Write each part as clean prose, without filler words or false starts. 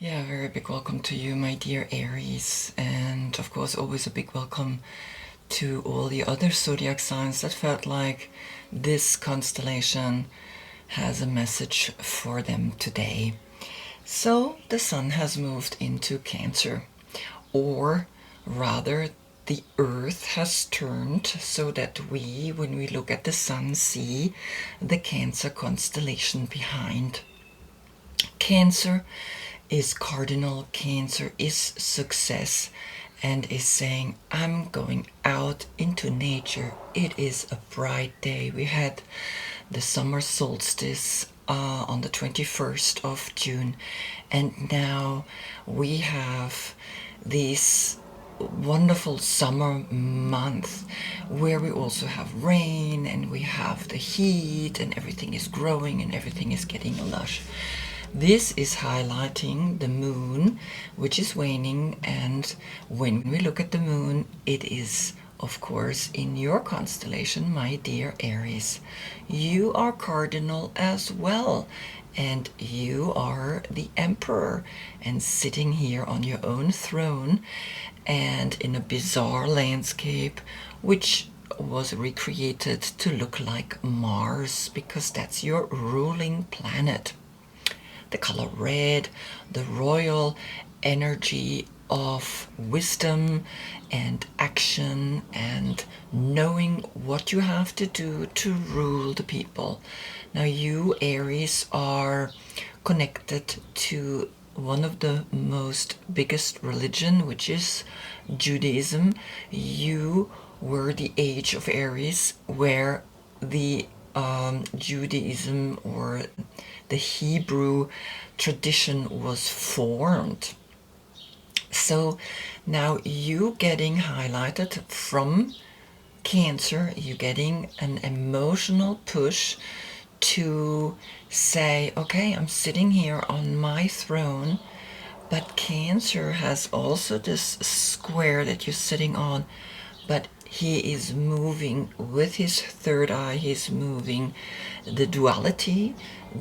Yeah, very big welcome to you, my dear Aries, and of course always a big welcome to all the other zodiac signs that felt like this constellation has a message for them today. So the sun has moved into Cancer, or rather the earth has turned so that we, when we look at the sun, see the Cancer constellation behind. Cancer is cardinal, Cancer is success, and is saying, I'm going out into nature. It is a bright day. We had the summer solstice on the 21st of June, and now we have this wonderful summer month where we also have rain and we have the heat and everything is growing and everything is getting lush. This is highlighting the moon, which is waning, and when we look at the moon, it is, of course, in your constellation, my dear Aries. You are cardinal as well, and you are the Emperor, and sitting here on your own throne, and in a bizarre landscape, which was recreated to look like Mars, because that's your ruling planet. The color red, the royal energy of wisdom and action and knowing what you have to do to rule the people. Now you, Aries, are connected to one of the most biggest religion, which is Judaism. You were the age of Aries, where the Judaism or the Hebrew tradition was formed. So now you getting highlighted from Cancer, you getting an emotional push to say, okay, I'm sitting here on my throne, but Cancer has also this square that you're sitting on, but he is moving with his third eye, he's moving the duality,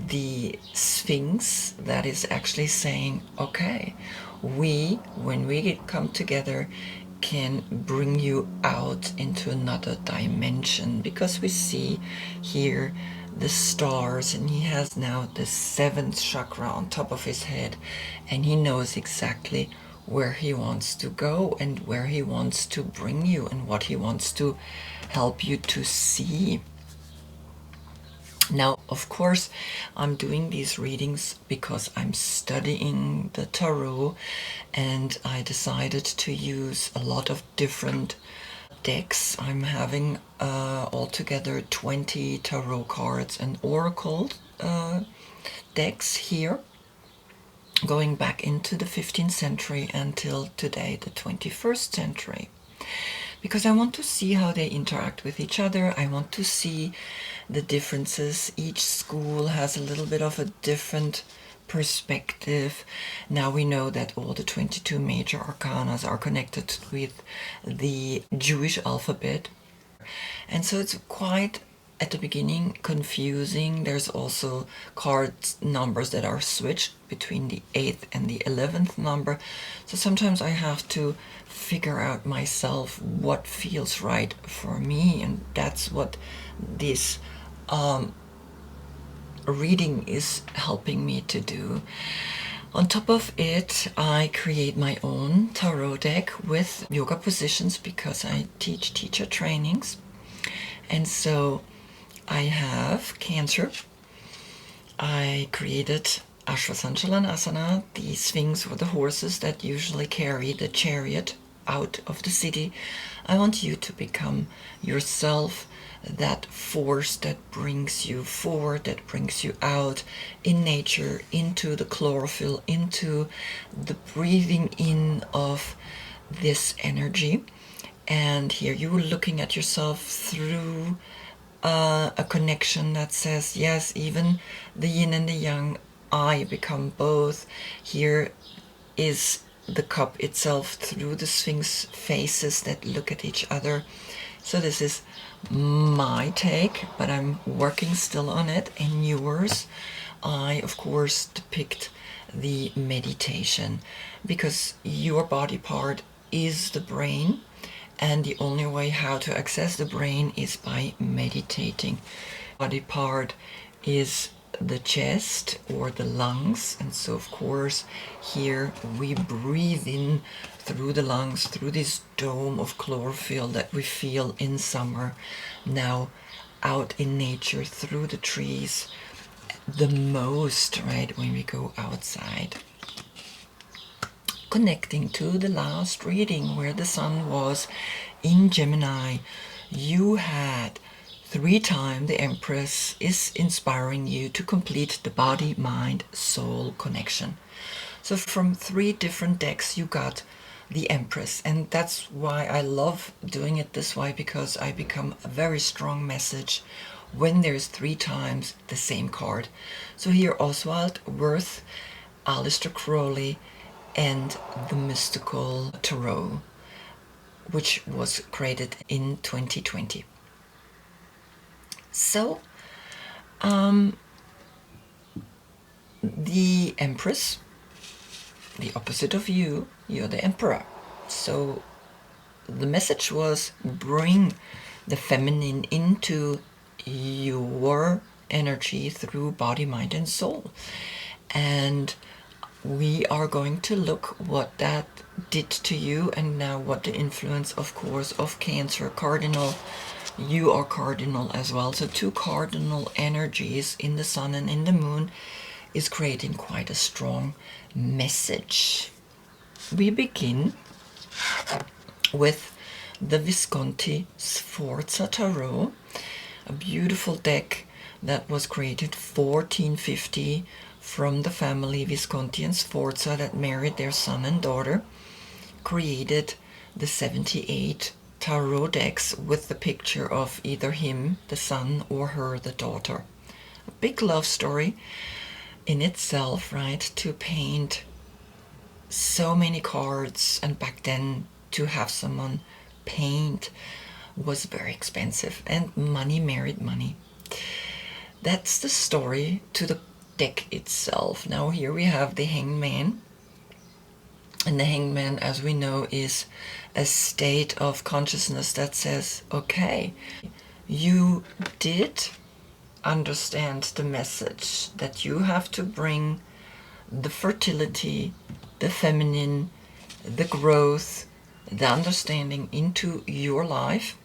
the Sphinx, that is actually saying, okay, when we come together, can bring you out into another dimension, because we see here the stars, and he has now the seventh chakra on top of his head, and he knows exactly where he wants to go and where he wants to bring you and what he wants to help you to see. Now, of course, I'm doing these readings because I'm studying the tarot, and I decided to use a lot of different decks. I'm having altogether 20 tarot cards and oracle decks here, going back into the 15th century until today, the 21st century. Because I want to see how they interact with each other. I want to see the differences. Each school has a little bit of a different perspective. Now we know that all the 22 major arcanas are connected with the Jewish alphabet. And so it's quite, at the beginning, confusing. There's also card numbers that are switched between the 8th and the 11th number. So sometimes I have to figure out myself what feels right for me, and that's what this reading is helping me to do. On top of it, I create my own tarot deck with yoga positions because I teach teacher trainings. And so I have Cancer. I created Ashwasandhalanasana, the Sphinx or the horses that usually carry the chariot out of the city. I want you to become yourself, that force that brings you forward, that brings you out in nature, into the chlorophyll, into the breathing in of this energy. And here you are looking at yourself through a connection that says, yes, even the yin and the yang, I become both. Here is the cup itself through the Sphinx faces that look at each other. So this is my take, but I'm working still on it, and yours I, of course, depict the meditation, because your body part is the brain, and the only way how to access the brain is by meditating. Body part is the chest or the lungs, and so of course here we breathe in through the lungs, through this dome of chlorophyll that we feel in summer, now out in nature through the trees the most, right, when we go outside. Connecting to the last reading where the sun was in Gemini, you had 3 times the Empress is inspiring you to complete the body, mind, soul connection. So from 3 different decks you got the Empress, and that's why I love doing it this way, because I become a very strong message when there's 3 times the same card. So here Oswald Wirth, Aleister Crowley, and the Mystical Tarot, which was created in 2020. So, the Empress, the opposite of you, you're the Emperor. So the message was bring the feminine into your energy through body, mind, and soul. And we are going to look what that did to you, and now what the influence, of course, of Cancer cardinal. You are cardinal as well. So 2 cardinal energies in the sun and in the moon is creating quite a strong message. We begin with the Visconti Sforza Tarot, a beautiful deck that was created 1450 from the family Visconti and Sforza that married their son and daughter, created the 78 tarot decks with the picture of either him, the son, or her, the daughter. A big love story in itself, right? To paint so many cards, and back then to have someone paint was very expensive, and money married money. That's the story to the deck itself. Now here we have the Hangman, and the Hangman, as we know, is a state of consciousness that says, okay, you did understand the message that you have to bring the fertility, the feminine, the growth, the understanding into your life,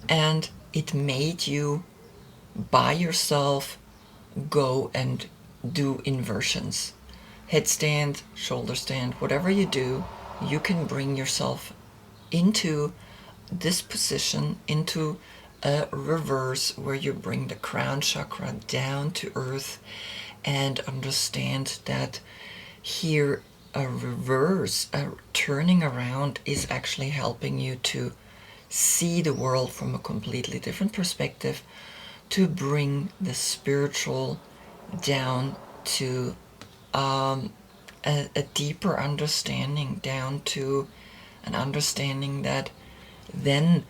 and it made you by yourself go and do inversions. Headstand, shoulder stand, whatever you do, you can bring yourself into this position, into a reverse where you bring the crown chakra down to earth, and understand that here a reverse, a turning around, is actually helping you to see the world from a completely different perspective, to bring the spiritual down to a deeper understanding, down to an understanding that then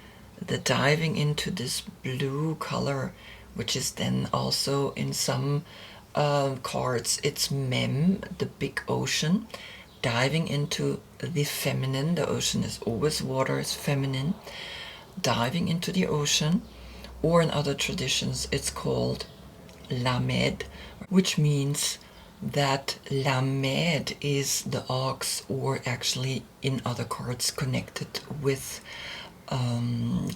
the diving into this blue color, which is then also in some cards, it's Mem, the big ocean, diving into the feminine. The ocean is always water, it's feminine, diving into the ocean. Or in other traditions it's called Lamed, which means that Lamed is the ox, or actually in other cards connected with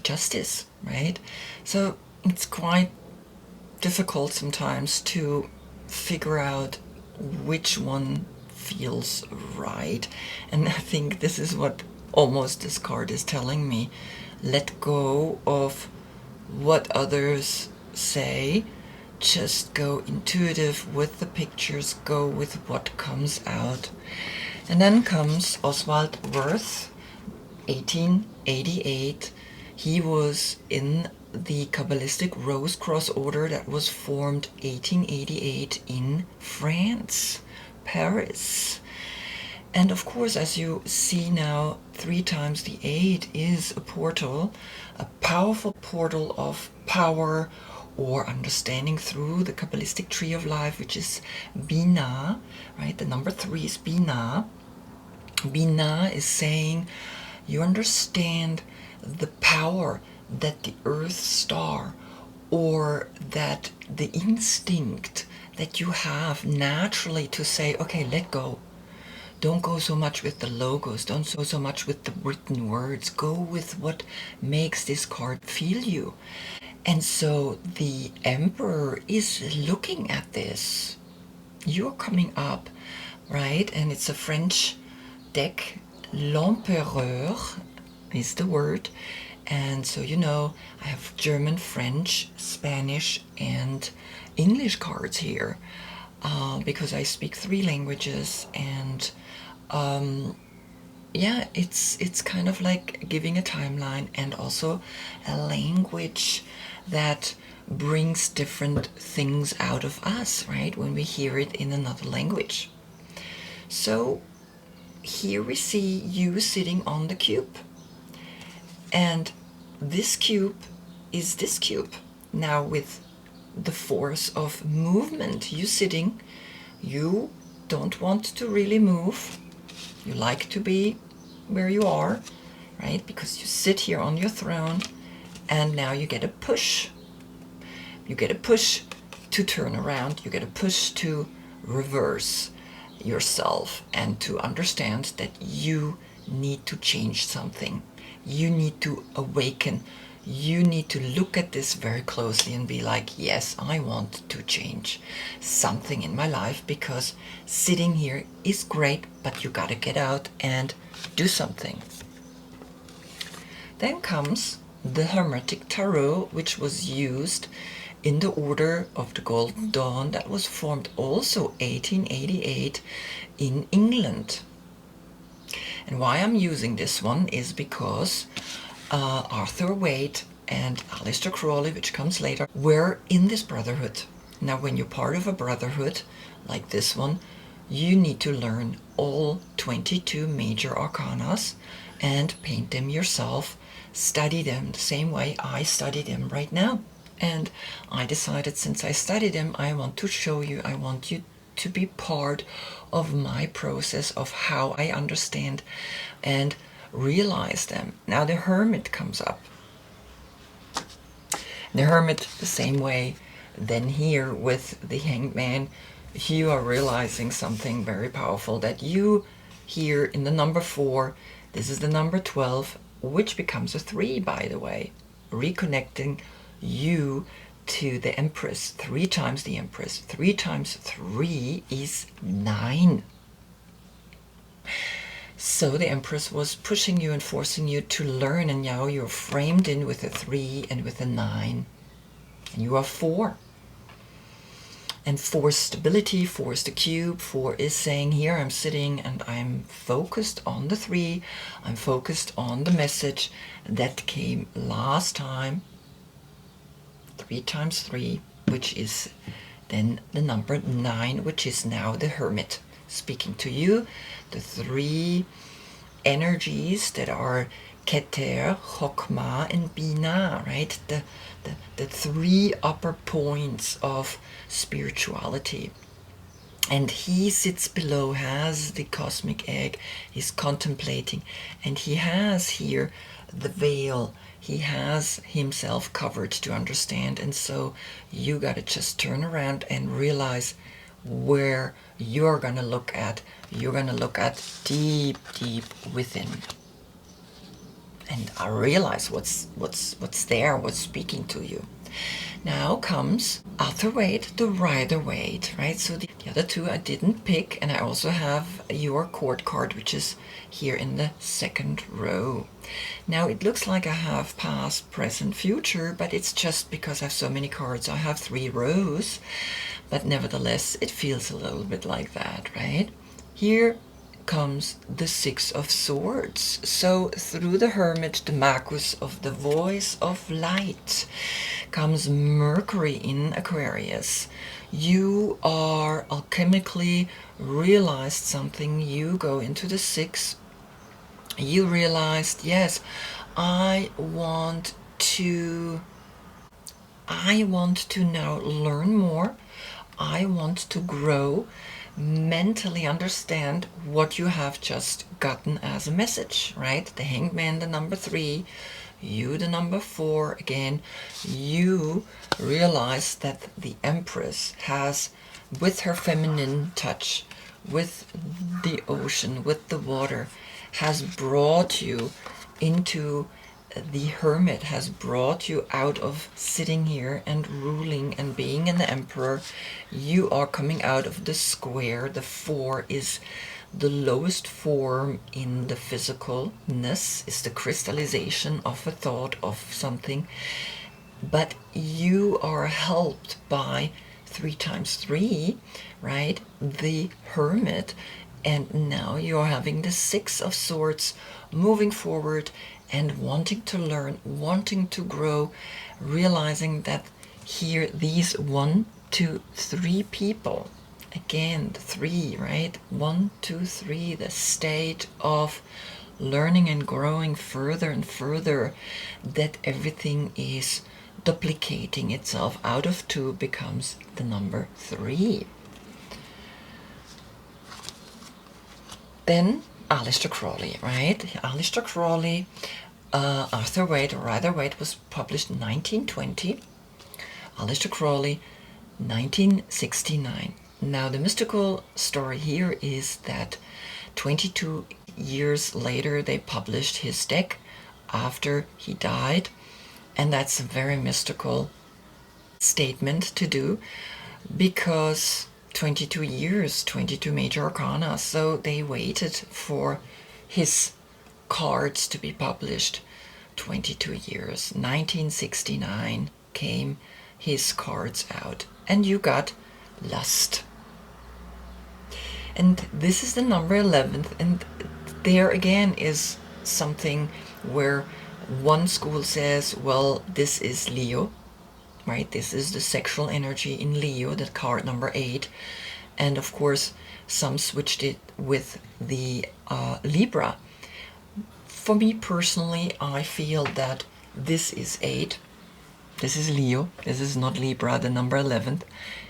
justice, right? So it's quite difficult sometimes to figure out which one feels right, and I think this is what almost this card is telling me. Let go of what others say, just go intuitive with the pictures, go with what comes out. And then comes Oswald Wirth, 1888. He was in the Kabbalistic Rose Cross Order that was formed 1888 in France, Paris. And of course, as you see now, 3 times the 8 is a portal, a powerful portal of power or understanding through the Kabbalistic tree of life, which is Binah, right? The number 3 is Binah. Binah is saying you understand the power that the Earth star, or that the instinct that you have naturally to say, okay, let go. Don't go so much with the logos, don't go so much with the written words, go with what makes this card feel you. And so the Emperor is looking at this. You're coming up, right? And it's a French deck. L'Empereur is the word. And so, you know, I have German, French, Spanish, and English cards here, because I speak 3 languages. And yeah, it's kind of like giving a timeline and also a language that brings different things out of us, right, when we hear it in another language. So here we see you sitting on the cube, and this cube is this cube. Now with the force of movement, you sitting, you don't want to really move. You like to be where you are, right? Because you sit here on your throne, and now you get a push. You get a push to turn around. You get a push to reverse yourself and to understand that you need to change something. You need to awaken. You need to look at this very closely and be like, yes, I want to change something in my life, because sitting here is great, but you gotta get out and do something. Then comes the Hermetic Tarot, which was used in the Order of the Golden Dawn, that was formed also 1888 in England. And why I'm using this one is because Arthur Waite and Aleister Crowley, which comes later, were in this brotherhood. Now, when you're part of a brotherhood like this one, you need to learn all 22 major arcanas and paint them yourself, study them the same way I study them right now. And I decided, since I studied them, I want to show you, I want you to be part of my process of how I understand and realize them. Now the Hermit comes up. The Hermit, the same way, then here with the Hangman, you are realizing something very powerful, that you here in the number 4, this is the number 12, which becomes a 3, by the way, reconnecting you to the Empress. 3 times the Empress. 3 times 3 is 9. So the Empress was pushing you and forcing you to learn, and now you're framed in with a 3 and with a 9. And you are 4. And 4 is stability, 4 is the cube, 4 is saying, here I'm sitting and I'm focused on the 3. I'm focused on the message that came last time. 3 times 3, which is then the number 9, which is now the Hermit speaking to you. The 3 energies that are Keter, Chokmah, and Binah, right? The 3 upper points of spirituality. And he sits below, has the cosmic egg, he's contemplating, and he has here the veil. He has himself covered to understand, and so you gotta just turn around and realize where you're gonna look at. You're gonna look at deep, deep within, and I realize what's there, what's speaking to you. Now comes Arthur Waite, the Rider Waite, right? So the other 2 I didn't pick, and I also have your court card, which is here in the 2nd row. Now it looks like I have past, present, future, but it's just because I have so many cards. I have 3 rows, but nevertheless it feels a little bit like that, right? Here comes the 6 of Swords. So through the Hermit, the Magus of the voice of light, comes Mercury in Aquarius. You are alchemically realized something. You go into the 6. You realized, yes, I want to I want to now learn more. I want to grow, mentally understand what you have just gotten as a message, right? The Hangman, the number 3, you, the number 4. Again, you realize that the Empress has, with her feminine touch, with the ocean, with the water, has brought you into the Hermit, has brought you out of sitting here and ruling and being an emperor. You are coming out of the square. The 4 is the lowest form in the physicalness, is the crystallization of a thought, of something. But you are helped by 3 times 3, right? The Hermit. And now you're having the 6 of Swords, moving forward and wanting to learn, wanting to grow, realizing that here these 1, 2, 3 people, again the 3, right? 1, 2, 3, the state of learning and growing further and further, that everything is duplicating itself. Out of 2 becomes the number 3. Then Aleister Crowley, right? Aleister Crowley, Arthur Waite, or Rider Waite, was published in 1920. Aleister Crowley, 1969. Now the mystical story here is that 22 years later they published his deck after he died, and that's a very mystical statement to do, because 22 years, 22 major arcana, so they waited for his cards to be published. 22 years. 1969 came his cards out, and you got Lust. And this is the number 11th, and there again is something where one school says, well, this is Leo, right? This is the sexual energy in Leo, that card number 8. And of course, some switched it with the Libra. For me personally, I feel that this is 8. This is Leo. This is not Libra, the number 11th.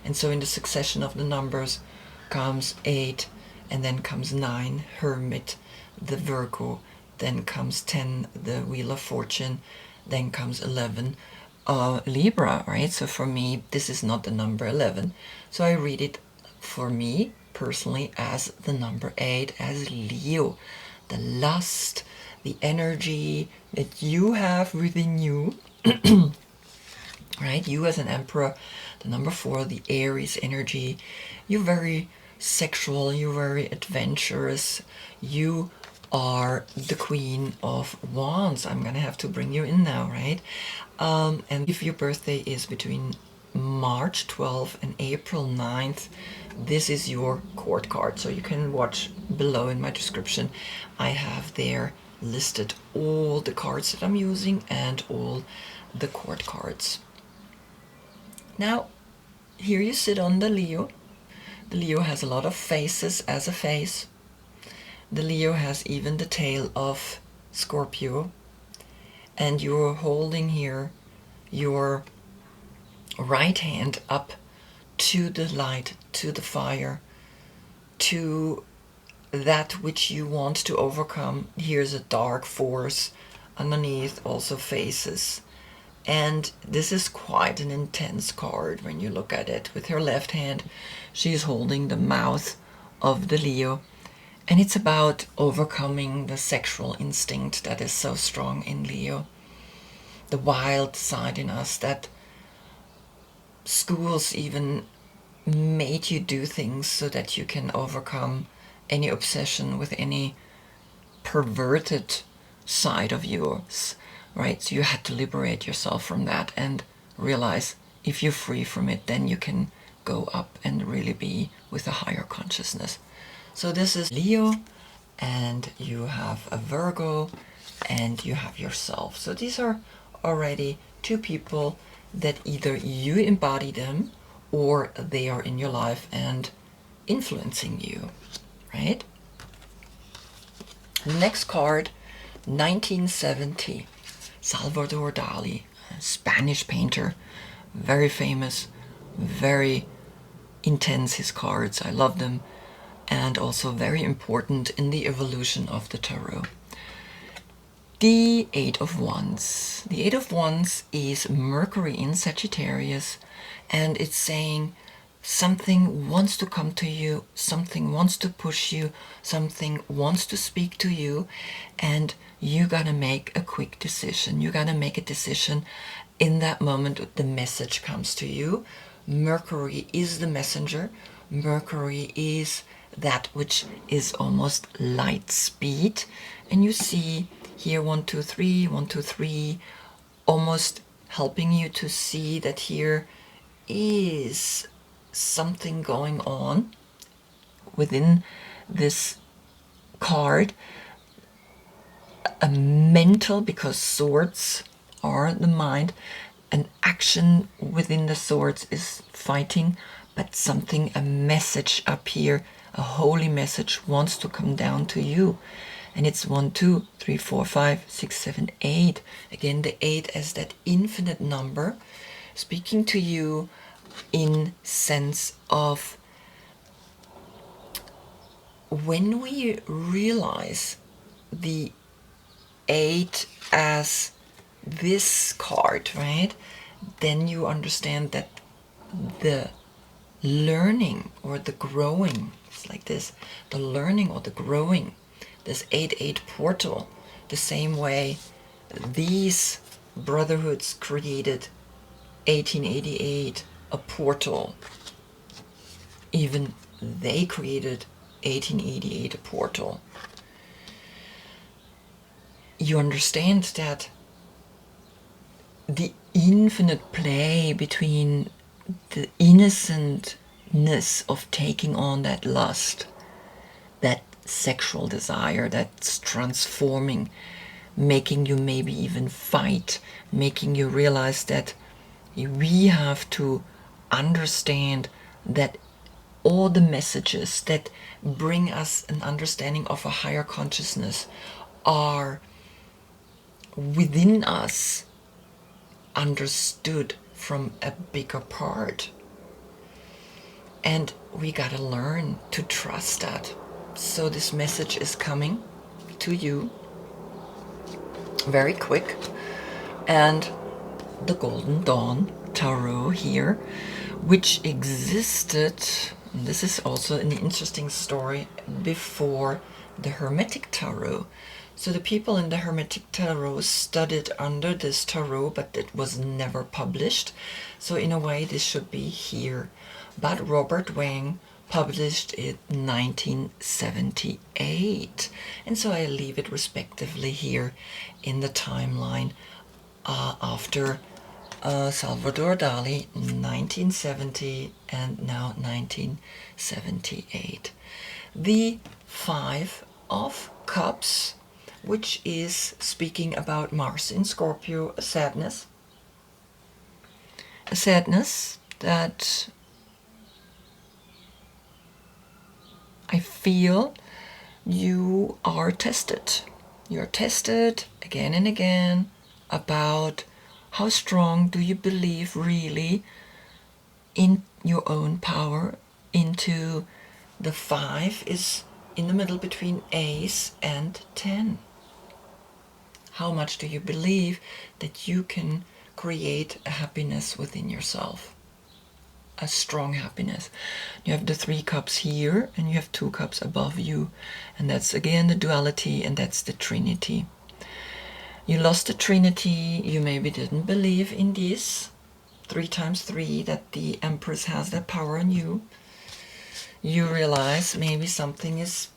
And so in the succession of the numbers comes 8, and then comes 9, Hermit, the Virgo, then comes 10, the Wheel of Fortune, then comes 11, Libra, right? So for me, this is not the number 11. So I read it, for me personally, as the number 8, as Leo, the lust, the energy that you have within you, right? You as an emperor, the number 4, the Aries energy. You're very sexual, you're very adventurous, you are the Queen of Wands. I'm gonna have to bring you in now, right? And if your birthday is between March 12th and April 9th, this is your court card. So you can watch below in my description. I have there listed all the cards that I'm using and all the court cards. Now, here you sit on the Leo. The Leo has a lot of faces as a face. The Leo has even the tail of Scorpio. And you're holding here your right hand up to the light, to the fire, to that which you want to overcome. Here's a dark force underneath, also faces. And this is quite an intense card when you look at it. With her left hand, she's holding the mouth of the Leo. And it's about overcoming the sexual instinct that is so strong in Leo. The wild side in us that schools even made you do things so that you can overcome any obsession with any perverted side of yours, right? So you had to liberate yourself from that and realize if you're free from it, then you can go up and really be with a higher consciousness. So this is Leo, and you have a Virgo, and you have yourself. So these are already 2 people that either you embody them or they are in your life and influencing you, right? Next card, 1970, Salvador Dali, a Spanish painter, very famous, very intense, his cards. I love them, and also very important in the evolution of the tarot. The Eight of Wands. The Eight of Wands is Mercury in Sagittarius, and it's saying something wants to come to you, something wants to push you, something wants to speak to you, and you gotta make a quick decision. You gotta make a decision in that moment the message comes to you. Mercury is the messenger. Mercury is that which is almost light speed. And you see here 1, 2, 3, 1, 2, 3, almost helping you to see that here is something going on within this card. A mental, because swords are the mind, an action within the swords is fighting, but something, a message up here, a holy message wants to come down to you. And it's 1, 2, 3, 4, 5, 6, 7, 8. Again, the 8 as that infinite number, speaking to you in sense of when we realize the 8 as this card, right? Then you understand that the learning or the growing, it's like this, the learning or the growing, this 8-8 portal, the same way these brotherhoods created 1888 a portal, even they created 1888 a portal. You understand that the infinite play between the innocentness of taking on that lust, that sexual desire that's transforming, making you maybe even fight, making you realize that we have to understand that all the messages that bring us an understanding of a higher consciousness are within us, understood from a bigger part. And we gotta learn to trust that. So this message is coming to you very quick. And the Golden Dawn Tarot here, which existed, and this is also an interesting story, before the Hermetic Tarot. So the people in the Hermetic Tarot studied under this tarot, but it was never published. So in a way this should be here. But Robert Wang published it in 1978. And so I leave it respectively here in the timeline after Salvador Dali, 1970, and now 1978. The Five of Cups, which is speaking about Mars in Scorpio, a sadness that I feel you are tested. You're tested again and again about how strong do you believe really in your own power. Into the 5 is in the middle between Ace and 10. How much do you believe that you can create a happiness within yourself? A strong happiness. You have the 3 cups here, and you have 2 cups above you. And that's again the duality, and that's the Trinity. You lost the Trinity, you maybe didn't believe in this 3 times 3, that the Empress has that power on you. You realize maybe something is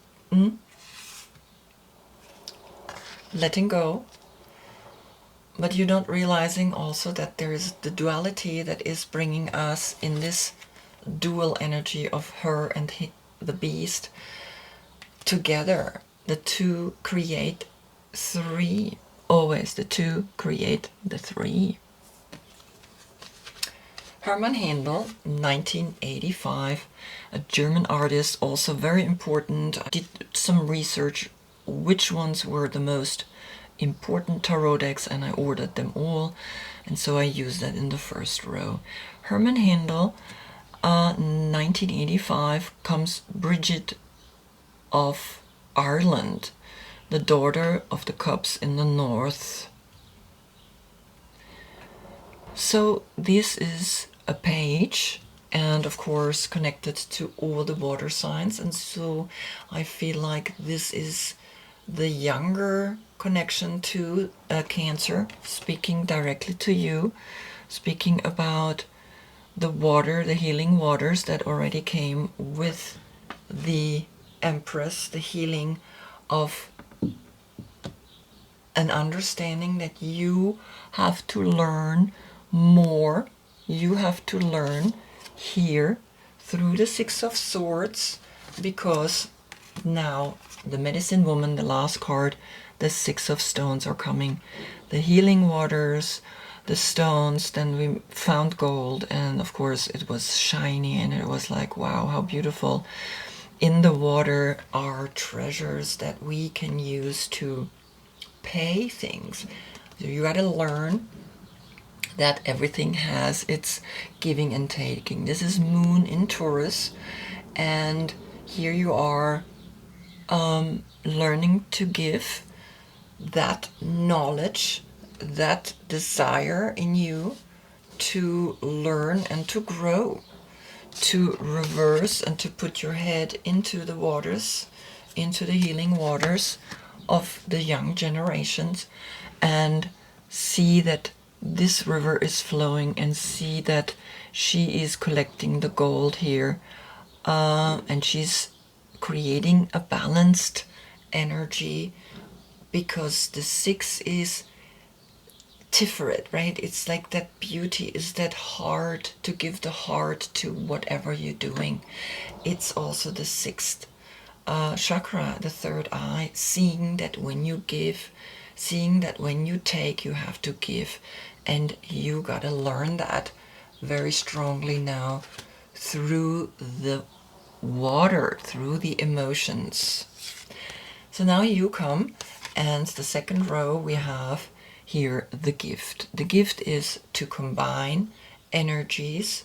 letting go, but you're not realizing also that there is the duality that is bringing us in this dual energy of her and the beast together. The 2 create 3. Always the 2 create the 3. Hermann Handel, 1985, a German artist, also very important. I did some research which ones were the most important tarot decks, and I ordered them all. and so I use that in the first row. Herman Handel, 1985, comes Bridget of Ireland, the daughter of the Cups in the north. So this is a page, and of course connected to all the water signs, and so I feel like this is the younger connection to Cancer, speaking directly to you, speaking about the water, the healing waters that already came with the Empress, the healing of an understanding that you have to learn more. You have to learn here through the Six of Swords, because now the Medicine Woman, the last card, the Six of Stones are coming. The healing waters, the stones, then we found gold, and of course it was shiny, and it was like, wow, how beautiful. In the water are treasures that we can use to pay things. So you got to learn that everything has its giving and taking. This is Moon in Taurus, and here you are learning to give that knowledge, that desire in you to learn and to grow, to reverse and to put your head into the waters, into the healing waters of the young generations, and see that this river is flowing, and see that she is collecting the gold here, and she's creating a balanced energy, because the six is Tiferet, right? It's like that beauty is that heart, to give the heart to whatever you're doing. It's also the sixth chakra, the third eye, seeing that when you give, seeing that when you take, you have to give. And you gotta learn that very strongly now through the water, through the emotions. So now you come, and the second row we have here the gift. The gift is to combine energies,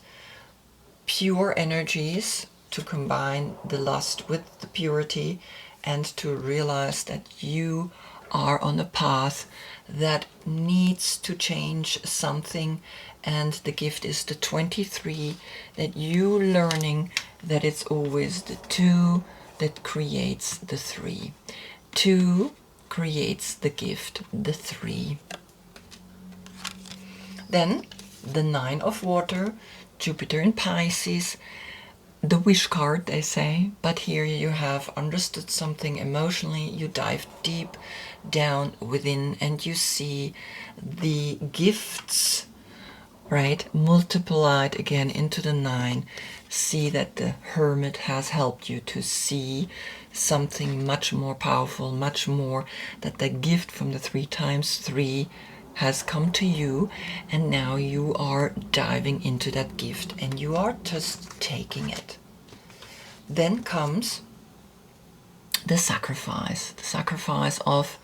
pure energies, to combine the lust with the purity, and to realize that you are on a path that needs to change something. And the gift is the 23, that you learning that it's always the 2 that creates the 3. 2 creates the gift, the 3. Then the 9 of water, Jupiter in Pisces, the wish card, they say, but here you have understood something emotionally, you dive deep down within, and you see the gifts, right, multiplied again into the 9. See that the Hermit has helped you to see something much more powerful, much more, that the gift from the 3 times 3 has come to you, and now you are diving into that gift, and you are just taking it. Then comes the sacrifice of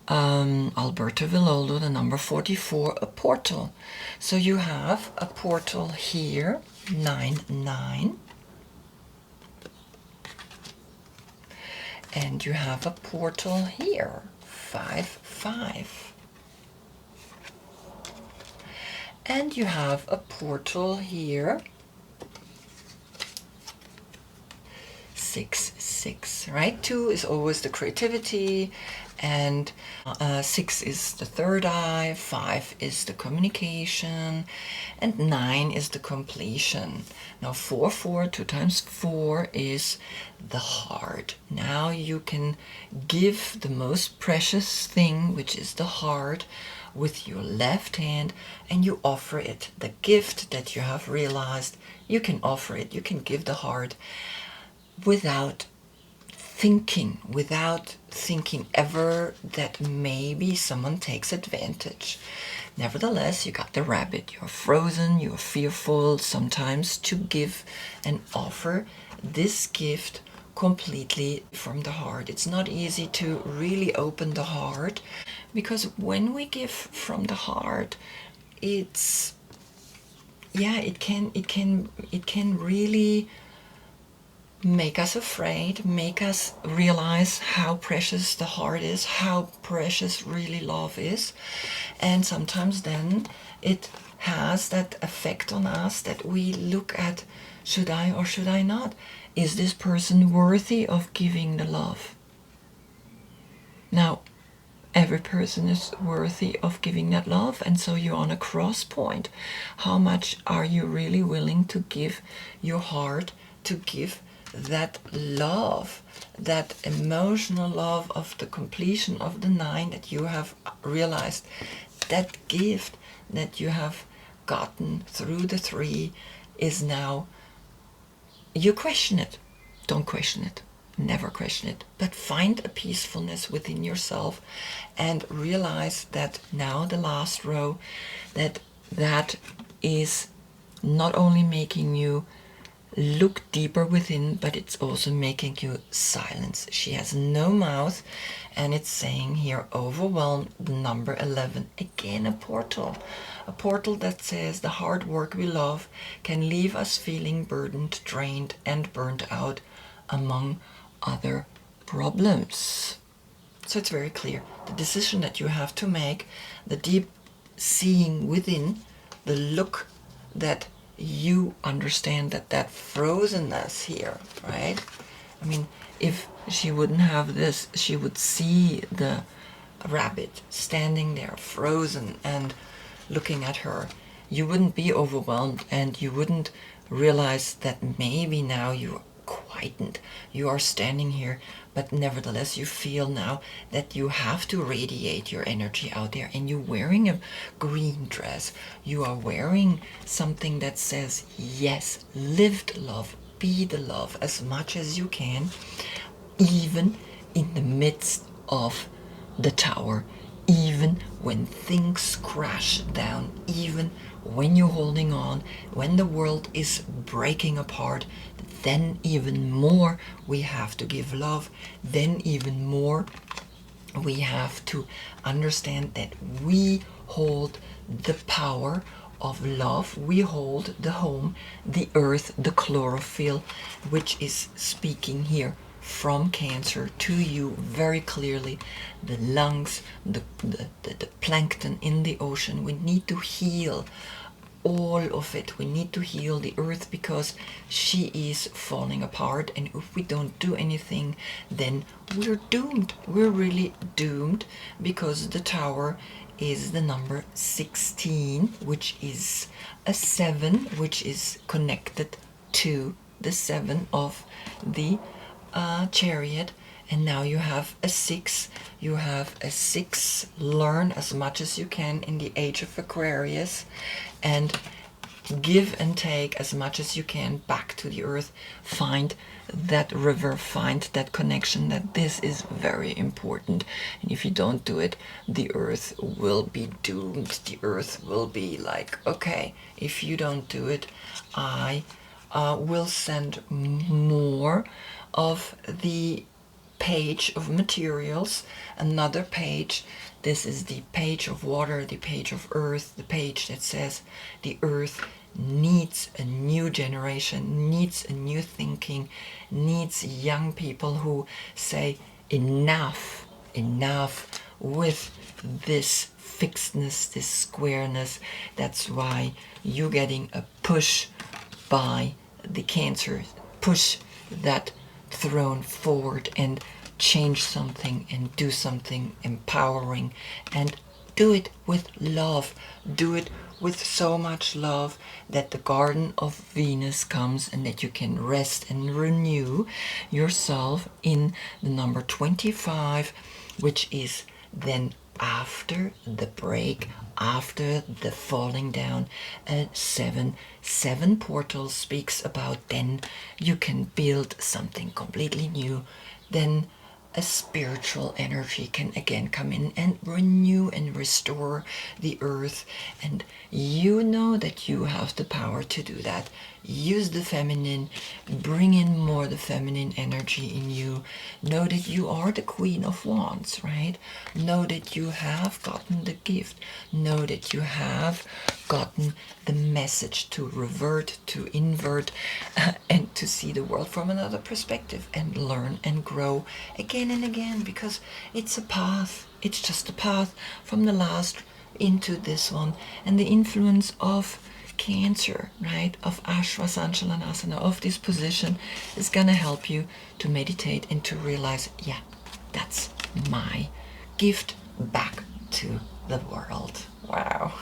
Alberto Villoldo, the number 44, a portal. So you have a portal here, 9-9, and you have a portal here, 5-5. And you have a portal here, 6-6, right? 2 is always the creativity, and 6 is the third eye, 5 is the communication, and 9 is the completion. Now 4-4, 2 times 4 is the heart. Now you can give the most precious thing, which is the heart, with your left hand, and you offer it. The gift that you have realized, you can offer it, you can give the heart without thinking ever that maybe someone takes advantage. Nevertheless, you got the rabbit, you're frozen, you're fearful sometimes to give and offer this gift completely from the heart. It's not easy to really open the heart, because when we give from the heart, it's, yeah, it can really make us afraid, make us realize how precious the heart is, how precious really love is. And sometimes then it has that effect on us that we look at, should I or should I not? Is this person worthy of giving the love? Now, every person is worthy of giving that love, and so you're on a cross point. How much are you really willing to give your heart, to give that love, that emotional love of the completion of the 9 that you have realized, that gift that you have gotten through the 3 is now, you question it. Don't question it. Never question it, but find a peacefulness within yourself and realize that now the last row, that is not only making you look deeper within, but it's also making you silence. She has no mouth, and it's saying here, overwhelmed, the number 11. Again, a portal that says the hard work we love can leave us feeling burdened, drained, and burnt out, among other problems. So it's very clear. The decision that you have to make, the deep seeing within, the look that you understand that frozenness here, right? I mean, if she wouldn't have this, she would see the rabbit standing there frozen and looking at her. You wouldn't be overwhelmed, and you wouldn't realize that maybe now you quietened. You are standing here, but nevertheless you feel now that you have to radiate your energy out there, and you're wearing a green dress. You are wearing something that says, yes, live the love, be the love as much as you can, even in the midst of the tower, even when things crash down, even when you're holding on, when the world is breaking apart. Then even more we have to give love. Then even more we have to understand that we hold the power of love. We hold the home, the earth, the chlorophyll, which is speaking here from Cancer to you very clearly. The lungs, the plankton in the ocean. We need to heal all of it. We need to heal the earth because she is falling apart, and if we don't do anything, then we're doomed. We're really doomed, because the tower is the number 16, which is a 7, which is connected to the 7 of the chariot. And now you have a 6. You have a 6. Learn as much as you can in the age of Aquarius, and give and take as much as you can back to the earth. Find that river, find that connection, that this is very important. And if you don't do it, the earth will be doomed. The earth will be like, okay, if you don't do it, I will send more of the page of materials, another page. This is the page of water, the page of earth, the page that says the earth needs a new generation, needs a new thinking, needs young people who say enough with this fixedness, this squareness. That's why you're getting a push by the Cancer. Push that throne forward and change something and do something empowering, and do it with love. Do it with so much love that the garden of Venus comes, and that you can rest and renew yourself in the number 25, which is then after the break, after the falling down. 7 portals speaks about then you can build something completely new. Then a spiritual energy can again come in and renew and restore the earth. And you know that you have the power to do that. Use the feminine, bring in more the feminine energy in you. Know that you are the Queen of Wands, right? Know that you have gotten the gift. Know that you have gotten the message to revert, to invert, and to see the world from another perspective and learn and grow again and again, because it's a path. It's just a path from the last into this one. And the influence of Cancer, right, of Ashwa Sanchalanasana, of this position, is gonna help you to meditate and to realize, yeah, that's my gift back to the world. Wow.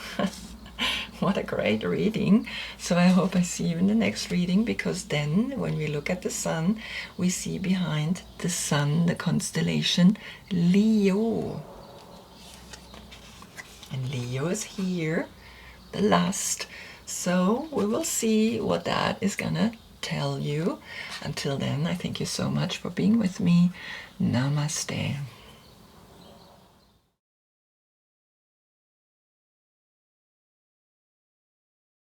What a great reading. So I hope I see you in the next reading, because then when we look at the sun, we see behind the sun the constellation Leo. And Leo is here, the last. So we will see what that is gonna tell you. Until then, I thank you so much for being with me. Namaste.